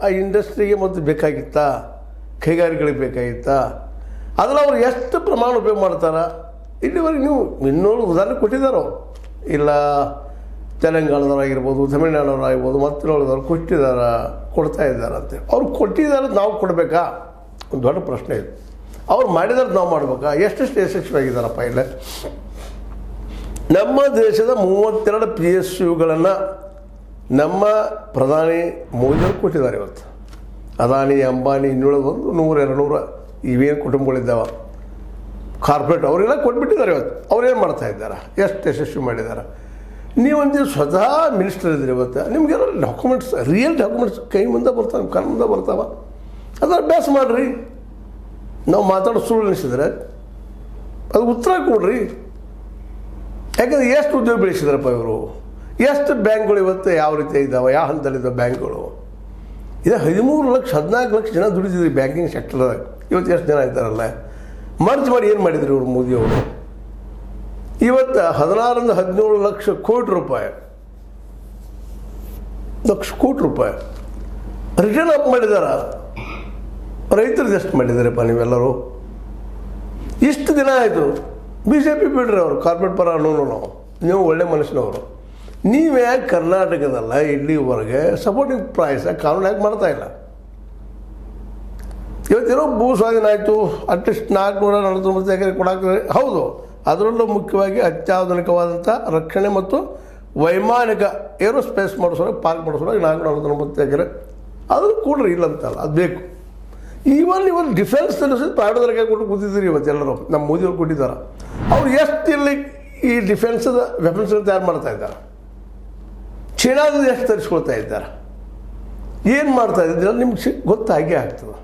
ಆ ಇಂಡಸ್ಟ್ರಿಗೆ ಮತ್ತು ಬೇಕಾಗಿತ್ತಾ, ಕೈಗಾರಿಕೆಗಳಿಗೆ ಬೇಕಾಗಿತ್ತಾ, ಅದನ್ನು ಅವ್ರು ಎಷ್ಟು ಪ್ರಮಾಣ ಉಪಯೋಗ ಮಾಡ್ತಾರೆ? ಇಲ್ಲಿವರೆಗೆ ನೀವು ಇನ್ನೂರು ಉದಾಹರಣೆ ಕೊಟ್ಟಿದ್ದಾರೋ ಇಲ್ಲ, ತೆಲಂಗಾಣದವರಾಗಿರ್ಬೋದು, ತಮಿಳ್ನಾಡವರಾಗಿರ್ಬೋದು, ಮತ್ತಿನವ್ರದವ್ರು ಕೊಡ್ತಾ ಇದ್ದಾರೆ ಅಂತೇಳಿ. ಅವ್ರು ಕೊಟ್ಟಿದ್ದಾರೆ, ನಾವು ಕೊಡಬೇಕಾ? ಒಂದು ದೊಡ್ಡ ಪ್ರಶ್ನೆ ಇದೆ. ಅವ್ರು ಮಾಡಿದ್ರೆ ನಾವು ಮಾಡ್ಬೇಕಾ? ಎಷ್ಟೆಷ್ಟು ಯಶಸ್ವಿಯಾಗಿದ್ದಾರಪ್ಪ ಇಲ್ಲ? ನಮ್ಮ ದೇಶದ 32 PSUಗಳನ್ನು ನಮ್ಮ ಪ್ರಧಾನಿ ಮೋದಿಯವರು ಕೊಟ್ಟಿದ್ದಾರೆ. ಇವತ್ತು ಅದಾನಿ, ಅಂಬಾನಿ, ಇನ್ನುಳಿದೊಂದು 100-200 ಇವೇನು ಕುಟುಂಬಗಳಿದ್ದಾವೆ ಕಾರ್ಪೊರೇಟ್, ಅವರೆಲ್ಲ ಕೊಟ್ಬಿಟ್ಟಿದ್ದಾರೆ. ಇವತ್ತು ಅವ್ರೇನು ಮಾಡ್ತಾ ಇದ್ದಾರೆ? ಎಷ್ಟು ಯಶಸ್ವಿ ಮಾಡಿದ್ದಾರೆ? ನೀವೊಂದು ಸ್ವತಃ ಮಿನಿಸ್ಟರ್ ಇದ್ದೀರಿ. ಇವತ್ತು ನಿಮಗೆಲ್ಲ ಡಾಕ್ಯುಮೆಂಟ್ಸ್, ರಿಯಲ್ ಡಾಕ್ಯುಮೆಂಟ್ಸ್ ಕೈ ಮುಂದೆ ಬರ್ತಾವೆ, ಕಣ್ಣು ಮುಂದೆ ಬರ್ತಾವೆ. ಅದನ್ನು ಅಭ್ಯಾಸ ಮಾಡಿರಿ. ನಾವು ಮಾತಾಡೋ ಸುಳ್ಳು ಅನಿಸಿದ್ರೆ ಅದು ಉತ್ತರ ಕೊಡ್ರಿ. ಯಾಕಂದರೆ ಎಷ್ಟು ಉದ್ಯೋಗ ಬೆಳೆಸಿದಾರಪ್ಪ ಇವರು, ಎಷ್ಟು ಬ್ಯಾಂಕ್ಗಳು ಇವತ್ತು ಯಾವ ರೀತಿ ಇದ್ದಾವೆ, ಯಾವ ಹಂತದಲ್ಲಿದ್ದಾವೆ ಬ್ಯಾಂಕ್ಗಳು. ಇದು 13 ಲಕ್ಷ 14 ಲಕ್ಷ ಜನ ದುಡಿದಿದ್ರಿ ಬ್ಯಾಂಕಿಂಗ್ ಸೆಕ್ಟರ್ದಾಗ. ಇವತ್ತು ಎಷ್ಟು ಜನ ಇದ್ದಾರಲ್ಲ, ಮರ್ಜ್ ಮಾಡಿ ಏನು ಮಾಡಿದ್ರು ಇವರು ಮೋದಿಯವರು? ಇವತ್ತು 16-17 ಲಕ್ಷ ಕೋಟಿ ರೂಪಾಯಿ ರಿಟರ್ನ್ ಅಪ್ ಮಾಡಿದಾರ. ರೈತರದ್ದು ಎಷ್ಟು ಮಾಡಿದಾರಪ್ಪ ನೀವೆಲ್ಲರೂ? ಇಷ್ಟು ದಿನ ಆಯಿತು. BJP ಬಿಡ್ರಿ, ಅವರು ಕಾರ್ಪೊರೇಟ್ ಪರ ಅನ್ನೋನು ನಾವು. ನೀವು ಒಳ್ಳೆ ಮನುಷ್ಯನವರು. ನೀವೇ ಕರ್ನಾಟಕದಲ್ಲ ಇಲ್ಲಿವರೆಗೆ ಸಪೋರ್ಟಿಂಗ್ ಪ್ರೈಸ್ ಕಾನೂನು ಯಾಕೆ ಮಾಡ್ತಾ ಇಲ್ಲ? ಇವತ್ತೇನೋ ಭೂ ಸ್ವಾಧೀನ ಆಯಿತು, ಅಟ್ಲೀಸ್ಟ್ 449 ಎಕರೆ ಕೊಡಾಕ್ತಾರೆ. ಹೌದು, ಅದರಲ್ಲೂ ಮುಖ್ಯವಾಗಿ ಅತ್ಯಾಧುನಿಕವಾದಂಥ ರಕ್ಷಣೆ ಮತ್ತು ವೈಮಾನಿಕ ಏರೋಸ್ಪೇಸ್ ಮಾಡಿಸೋಕೆ, ಪಾರ್ಕ್ ಮಾಡಿಸೋಕೆ 449 ಎಕರೆ ಅದು ಕೊಡ್ರಿ, ಇಲ್ಲ ಅಂತಲ್ಲ, ಅದು ಬೇಕು. ಇವತ್ತು ಡಿಫೆನ್ಸ್ ಪ್ರೈವೇಟ್ದವ್ರಿಗೆ ಕೊಟ್ಟು ಕೂತಿದ್ದೀರಿ. ಇವತ್ತೆಲ್ಲರೂ ನಮ್ಮ ಮೋದಿಯವ್ರು ಕೊಟ್ಟಿದ್ದಾರೆ. ಅವ್ರು ಎಷ್ಟು ಇಲ್ಲಿ ಈ ಡಿಫೆನ್ಸದ ವೆಪನ್ಸ್ಗಳು ತಯಾರು ಮಾಡ್ತಾ ಇದ್ದಾರೆ? ಚೀನಾದಿಂದ ಎಷ್ಟು ತರಿಸ್ಕೊಳ್ತಾ ಇದ್ದಾರೆ? ಏನು ಮಾಡ್ತಾ ಇದ್ದೀರ? ನಿಮ್ಗೆ ಗೊತ್ತಾಗೇ ಆಗ್ತದೆ.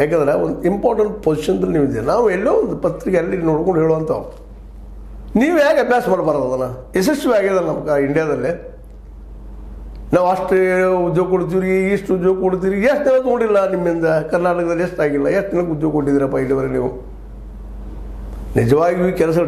ಯಾಕಂದರೆ ಒಂದು ಇಂಪಾರ್ಟೆಂಟ್ ಪೊಸಿಷನ್ದಲ್ಲಿ ನೀವು ಇದ್ದೀರಿ. ನಾವು ಎಲ್ಲೋ ಒಂದು ಪತ್ರಿಕೆಯಲ್ಲಿ ನೋಡ್ಕೊಂಡು ಹೇಳುವಂಥವು. ನೀವು ಹೇಗೆ ಅಭ್ಯಾಸ ಮಾಡಬಾರ್ದು? ಅದನ್ನು ಯಶಸ್ವಿ ಆಗಿದೆ ನಮ್ಮ ಇಂಡಿಯಾದಲ್ಲಿ. ನಾವು ಅಷ್ಟು ಉದ್ಯೋಗ ಕೊಡ್ತೀವಿ, ಇಷ್ಟು ಉದ್ಯೋಗ ಕೊಡ್ತೀವಿ. ಎಷ್ಟು ದಿನ ನೋಡಿಲ್ಲ ನಿಮ್ಮಿಂದ ಕರ್ನಾಟಕದಲ್ಲಿ? ಎಷ್ಟಾಗಿಲ್ಲ? ಎಷ್ಟು ದಿನಕ್ಕೆ ಉದ್ಯೋಗ ಕೊಟ್ಟಿದ್ದೀರಪ್ಪ ಇಲ್ಲಿವರೆಗೆ? ನೀವು ನಿಜವಾಗಿಯೂ ಕೆಲಸ